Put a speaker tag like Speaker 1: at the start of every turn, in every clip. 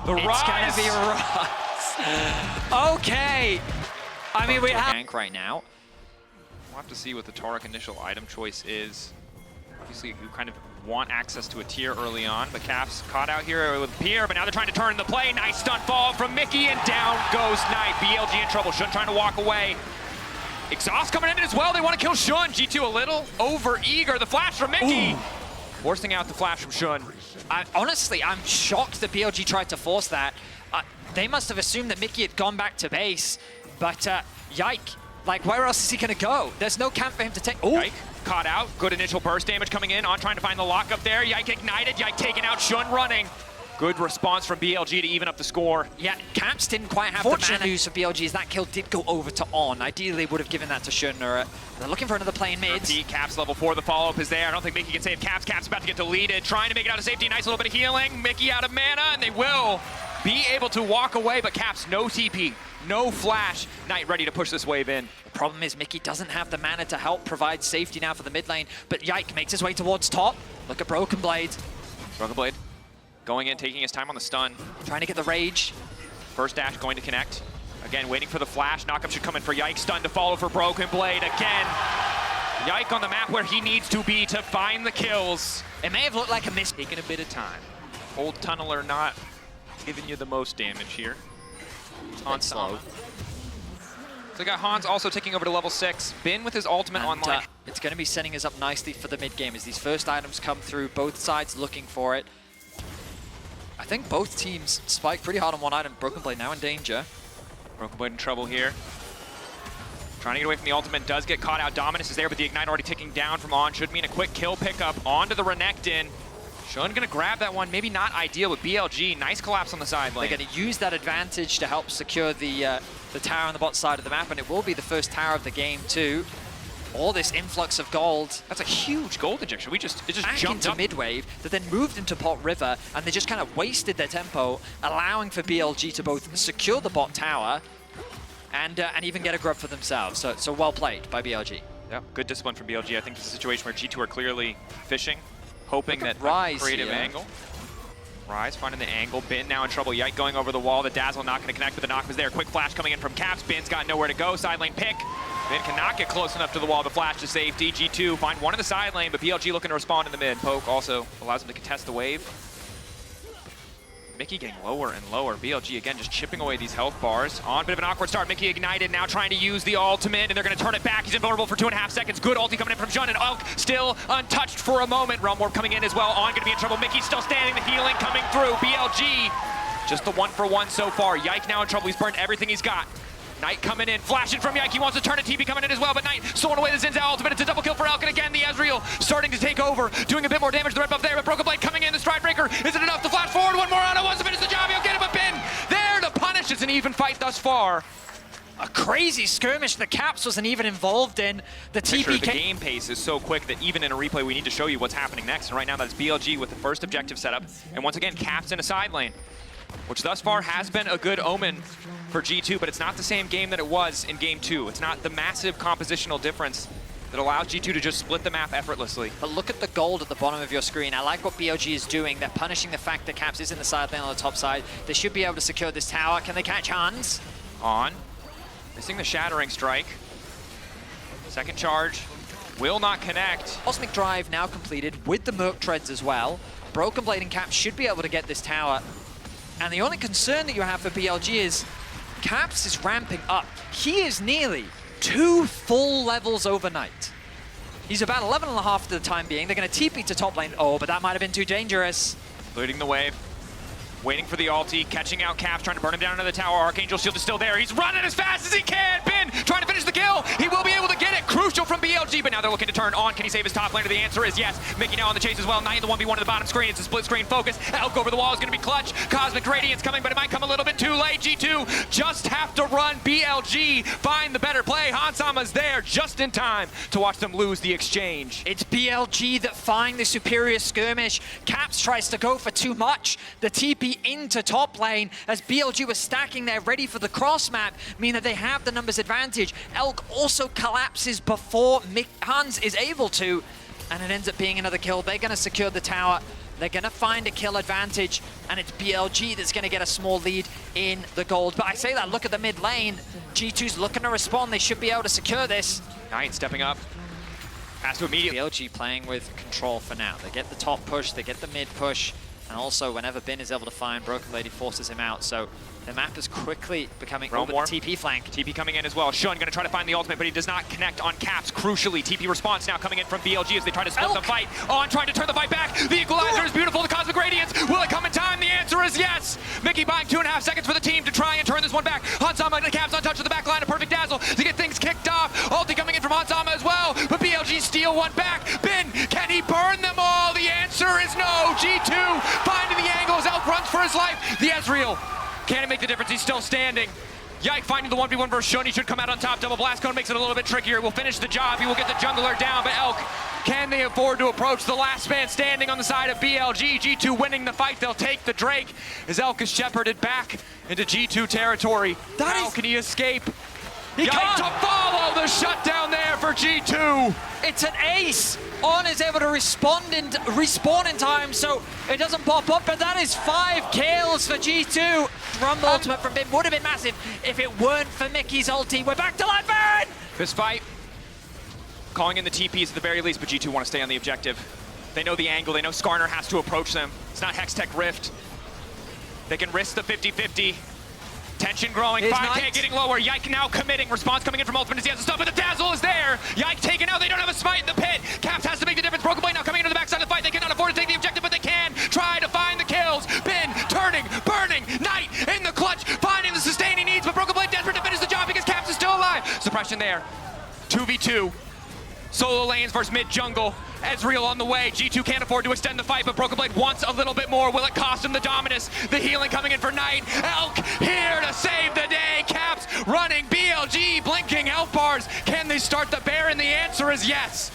Speaker 1: The
Speaker 2: It's
Speaker 1: rise.
Speaker 2: gonna be Rise. Okay. I mean, we have gank right now.
Speaker 1: We'll have to see what the Taurik initial item choice is. Obviously, you kind of want access to a tier early on, but Caps caught out here with Pierre, but now they're trying to turn the play. Nice stunt fall from Mickey, and down goes Knight. BLG in trouble. Shun trying to walk away. Exhaust coming in as well. They want to kill Shun. G2 a little over eager. The flash from Mickey. Ooh. Forcing out the flash from Shun.
Speaker 2: Honestly, I'm shocked that BLG tried to force that. They must have assumed that Mickey had gone back to base, but Yike, like, where else is he gonna go? There's no camp for him to take. Oh,
Speaker 1: Yike caught out. Good initial burst damage coming in. On trying to find the lock up there. Yike ignited. Yike taking out. Shun running. Good response from BLG to even up the score.
Speaker 2: Yeah, Caps didn't quite have the mana use for BLG as that kill did go over to On. Ideally, would have given that to Shun. They're looking for another play in mid.
Speaker 1: Caps level 4, the follow-up is there. I don't think Mickey can save Caps. Caps about to get deleted. Trying to make it out of safety. Nice little bit of healing. Mickey out of mana, and they will be able to walk away, but Caps no TP, no flash. Knight ready to push this wave in.
Speaker 2: The problem is Mickey doesn't have the mana to help provide safety now for the mid lane, but Yike makes his way towards top. Look at Broken Blade.
Speaker 1: Broken Blade going in, taking his time on the stun.
Speaker 2: Trying to get the rage.
Speaker 1: First dash going to connect. Again, waiting for the flash. Knockup should come in for Yike. Stun to follow for Broken Blade. Again, Yike on the map where he needs to be to find the kills.
Speaker 2: It may have looked like a miss.
Speaker 1: Taking a bit of time. Old Tunneler not giving you the most damage here. Hans slow. So we got Hans also taking over to level 6. Bin with his ultimate online.
Speaker 2: It's going to be setting us up nicely for the mid game as these first items come through. Both sides looking for it. I think both teams spike pretty hard on one item. Broken Blade now in danger.
Speaker 1: Broken Blade in trouble here. Trying to get away from the ultimate, does get caught out. Dominus is there, but the Ignite already ticking down from On. Should mean a quick kill pickup onto the Renekton. Shun gonna grab that one, maybe not ideal with BLG. Nice collapse on the side lane.
Speaker 2: They're gonna use that advantage to help secure the tower on the bot side of the map, and it will be the first tower of the game too. All this influx of gold.
Speaker 1: That's a huge gold injection. It just jumped
Speaker 2: into
Speaker 1: up.
Speaker 2: mid-wave, that then moved into Pot River, and they just kind of wasted their tempo, allowing for BLG to both secure the bot tower and even get a grub for themselves. So well played by BLG.
Speaker 1: Yeah, good discipline from BLG. I think it's a situation where G2 are clearly fishing, hoping that
Speaker 2: Rise
Speaker 1: creative
Speaker 2: here.
Speaker 1: angle. Rise finding the angle. Bin now in trouble. Yike going over the wall. The Dazzle not going to connect, but the knock was there. Quick flash coming in from Caps. Bin's got nowhere to go. Side lane pick. Bin cannot get close enough to the wall. The flash to safety. G2 find one in the side lane, but BLG looking to respond in the mid. Poke also allows him to contest the wave. Mickey getting lower and lower. BLG again just chipping away these health bars. On, bit of an awkward start. Mickey ignited, now trying to use the ultimate, and they're going to turn it back. He's invulnerable for 2.5 seconds. Good ulti coming in from Jun, and Elk still untouched for a moment. Realm Warp coming in as well. On going to be in trouble. Mickey still standing. The healing coming through. BLG just the 1-for-1 so far. Yike now in trouble. He's burned everything he's got. Knight coming in, flashing from Yike. He wants to turn it. TP coming in as well, but Knight stolen away the Zinza ultimate. It's a double kill for Elk, and again, the Ezreal starting to take over, doing a bit more damage. The red buff there, but Broken Blade coming in. The Stride Breaker. Is it enough to flash forward? One more on it. Once to finish the job. He'll get him a pin. There to punish. It's an even fight thus far.
Speaker 2: A crazy skirmish the Caps wasn't even involved in. The TP
Speaker 1: the game pace is so quick that even in a replay, we need to show you what's happening next. And right now, that's BLG with the first objective setup. And once again, Caps in a side lane, which thus far has been a good omen for G2, but it's not the same game that it was in game 2. It's not the massive compositional difference that allows G2 to just split the map effortlessly.
Speaker 2: But look at the gold at the bottom of your screen. I like what BLG is doing. They're punishing the fact that Caps is in the side lane on the top side. They should be able to secure this tower. Can they catch Hans?
Speaker 1: On. Missing the Shattering Strike. Second charge. Will not connect.
Speaker 2: Cosmic Drive now completed with the Merc Treads as well. Broken Blade and Caps should be able to get this tower. And the only concern that you have for BLG is Caps is ramping up. He is nearly 2 full levels overnight. He's about 11.5 for the time being. They're going to TP to top lane. Oh, but that might have been too dangerous.
Speaker 1: Leading the wave. Waiting for the ulti, catching out Caps, trying to burn him down into the tower. Archangel Shield is still there. He's running as fast as he can. Bin trying to finish the kill. He will be able to get it. Crucial from BLG, but now they're looking to turn On. Can he save his top laner? The answer is yes. Mickey now on the chase as well. Knight in the 1v1 at the bottom screen. It's a split screen focus. Elk over the wall is going to be clutch. Cosmic Radiance coming, but it might come a little bit too late. G2 just have to run. BLG find the better play. Hansama's there just in time to watch them lose the exchange.
Speaker 2: It's BLG that find the superior skirmish. Caps tries to go for too much. The TP into top lane as BLG was stacking there ready for the cross map, meaning that they have the numbers advantage. Elk also collapses before Hans is able to, and it ends up being another kill. They're going to secure the tower. They're going to find a kill advantage, and it's BLG that's going to get a small lead in the gold. But I say that, look at the mid lane. G2's looking to respond. They should be able to secure this.
Speaker 1: Knight stepping up. Has to immediately.
Speaker 2: BLG playing with control for now. They get the top push, they get the mid push, and also whenever Bin is able to find, Broken Lady forces him out. So the map is quickly becoming over the TP flank.
Speaker 1: TP coming in as well. Shun going to try to find the ultimate, but he does not connect on Caps. Crucially, TP response now coming in from BLG as they try to split the fight. On trying to turn the fight back. The equalizer is beautiful. The Cosmic Radiance. Will it come in time? The answer is yes. Mickey buying 2.5 seconds for the team to try and turn this one back. Hansama and the Caps untouched with the back line. A perfect dazzle to get things kicked off. Ulti coming in from Hansama as well, but BLG steal one back. Bin, can he burn them all? The answer is no. G2 finding the angles. Elk runs for his life. The Ezreal can't make the difference. He's still standing. Yike finding the 1v1 versus Shun. He should come out on top. Double blast cone makes it a little bit trickier. Will finish the job. He will get the jungler down, but Elk, can they afford to approach the last man standing on the side of BLG? G2 winning the fight. They'll take the Drake as Elk is shepherded back into G2 territory. How can he escape?
Speaker 2: He can't.
Speaker 1: To follow the shutdown there for G2.
Speaker 2: It's an ace. On is able to respawn in time, so it doesn't pop up, but that is 5 kills for G2. Rumble ultimate from Bin would have been massive if it weren't for Mickey's ulti. We're back to life, Baron!
Speaker 1: This fight, calling in the TPs at the very least, but G2 want to stay on the objective. They know the angle, they know Skarner has to approach them. It's not Hextech Rift. They can risk the 50-50. Tension growing, 5K getting lower. Yike now committing. Response coming in from Ultimate as he has the stuff, but the dazzle is there. Yike taken out. They don't have a smite in the pit. Caps has to make the difference. Broken Blade now coming into the backside of the fight. They cannot afford to take the objective, but they can try to find the kills. Bin turning, burning. Knight in the clutch, finding the sustain he needs, but Broken Blade desperate to finish the job because Caps is still alive. Suppression there. 2v2. Solo lanes versus mid jungle. Ezreal on the way. G2 can't afford to extend the fight, but Broken Blade wants a little bit more. Will it cost him the dominus? The healing coming in for Knight. Elk here to save the day. Caps running. BLG blinking health bars. Can they start the Baron? The answer is yes.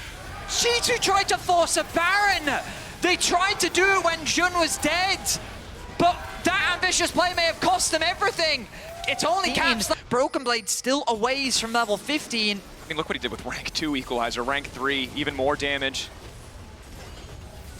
Speaker 2: G2 tried to force a Baron. They tried to do it when Jun was dead, but that ambitious play may have cost them everything. It's only Caps. Broken Blade still a ways from level 15.
Speaker 1: I mean, look what he did with rank 2 equalizer, rank 3, even more damage.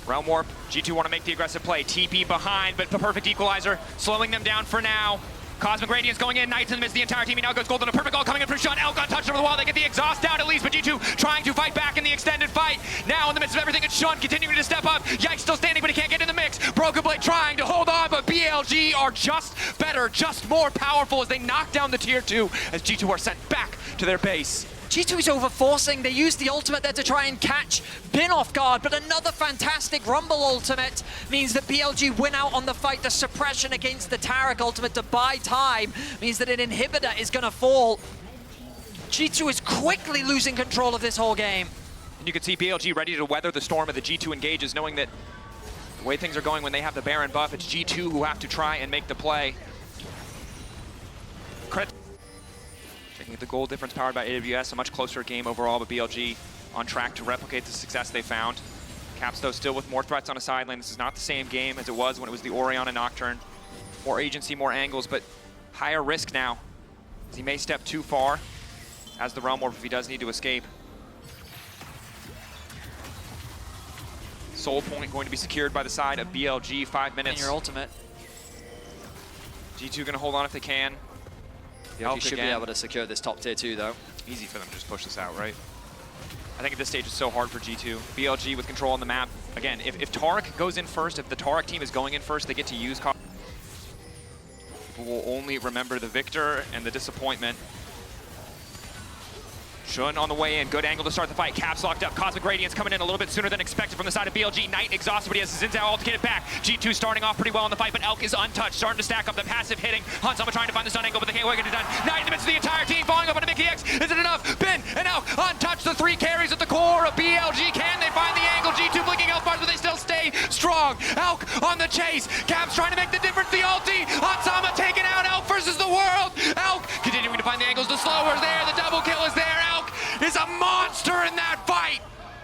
Speaker 1: Realm Warp, G2 want to make the aggressive play. TP behind, but the perfect equalizer, slowing them down for now. Cosmic Radiance going in, Knights in the midst of the entire team. He now goes golden, a perfect goal coming in from Shun. Elk untouched over the wall, they get the exhaust down at least, but G2 trying to fight back in the extended fight. Now in the midst of everything, it's Shun continuing to step up. Yike still standing, but he can't get in the mix. Broken Blade trying to hold on, but BLG are just better, just more powerful as they knock down the tier 2 as G2 are sent back to their base.
Speaker 2: G2 is overforcing. They use the ultimate there to try and catch Bin off guard, but another fantastic Rumble ultimate means that BLG win out on the fight. The suppression against the Taric ultimate to buy time means that an inhibitor is going to fall. G2 is quickly losing control of this whole game.
Speaker 1: And you can see BLG ready to weather the storm of the G2 engages, knowing that the way things are going when they have the Baron buff, it's G2 who have to try and make the play. Credit. The goal difference powered by AWS, a much closer game overall, but BLG on track to replicate the success they found. Caps, though, still with more threats on a side lane. This is not the same game as it was when it was the Orion and Nocturne. More agency, more angles, but higher risk now, as he may step too far as the Realm Warp if he does need to escape. Soul Point going to be secured by the side of BLG, 5 minutes.
Speaker 2: And your ultimate.
Speaker 1: G2 gonna hold on if they can.
Speaker 2: BLG should be able to secure this top tier 2 though.
Speaker 1: Easy for them to just push this out, right? I think at this stage it's so hard for G2. BLG with control on the map. Again, if Taric goes in first, if the Taric team is going in first, they get to use People will only remember the victor and the disappointment. Shun on the way in, good angle to start the fight. Caps locked up, Cosmic Radiance coming in a little bit sooner than expected from the side of BLG. Knight exhausted, but he has his Xin Zhao ult to get it back. G2 starting off pretty well in the fight, but Elk is untouched, starting to stack up the passive hitting. Hansama trying to find the stun angle, but they can't get it done. Knight in the midst of the entire team, falling up onto Mickey X. Is it enough? Bin and Elk untouched, the 3 carries at the core of BLG. Can they find the angle? G2 blinking health bars, but they still stay strong. Elk on the chase. Caps trying to make the difference, the ulti. Hansama taken out, Elk versus the world. Elk continuing to find the angles, the slower is there, the double kill is there. Elk is a monster in that fight!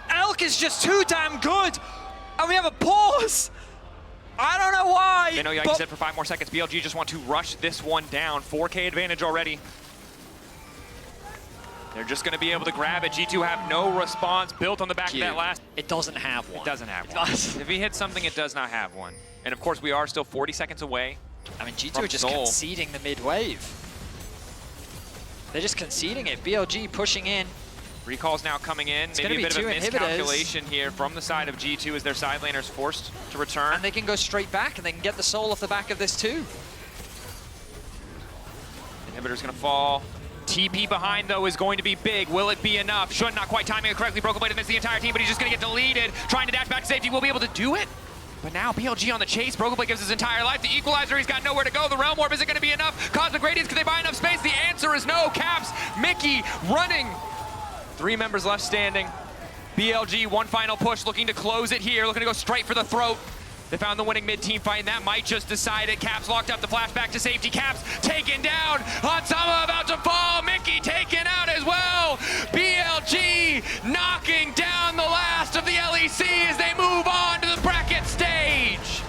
Speaker 2: Elk is just too damn good! And we have a pause! I don't know why!
Speaker 1: They know Yike said for 5 more seconds. BLG just want to rush this one down. 4K advantage already. They're just going to be able to grab it. G2 have no response built on the back of that last.
Speaker 2: It doesn't have one.
Speaker 1: It doesn't have one. If he hits something, it does not have one. And of course, we are still 40 seconds away.
Speaker 2: I mean, G2 are just conceding the mid-wave. They're just conceding it. BLG pushing in.
Speaker 1: Recall's now coming in.
Speaker 2: It's
Speaker 1: Maybe a bit of a
Speaker 2: inhibitors.
Speaker 1: miscalculation here from the side of G2 as their side laners forced to return.
Speaker 2: And they can go straight back, and they can get the soul off the back of this too.
Speaker 1: Inhibitor's going to fall. TP behind, though, is going to be big. Will it be enough? Shun not quite timing it correctly. Broken Blade missed the entire team, but he's just going to get deleted. Trying to dash back to safety. Will be able to do it. But now BLG on the chase. Broken Blade gives his entire life. The Equalizer, he's got nowhere to go. The Realm Warp, is it going to be enough? Cosmic Radiance, can they buy enough space? The answer is no. Caps, Mickey running. 3 members left standing. BLG, one final push, looking to close it here. Looking to go straight for the throat. They found the winning mid-team fight, and that might just decide it. Caps locked up the flashback to safety. Caps taken down. Hansama about to fall. Mickey taken out as well. BLG knocking down the last of the LEC as they move on to the bracket stage.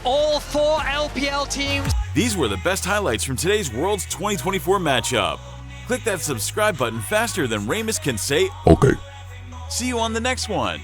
Speaker 2: All 4 LPL teams.
Speaker 3: These were the best highlights from today's Worlds 2024 matchup. Click that subscribe button faster than Ramus can say, okay. See you on the next one.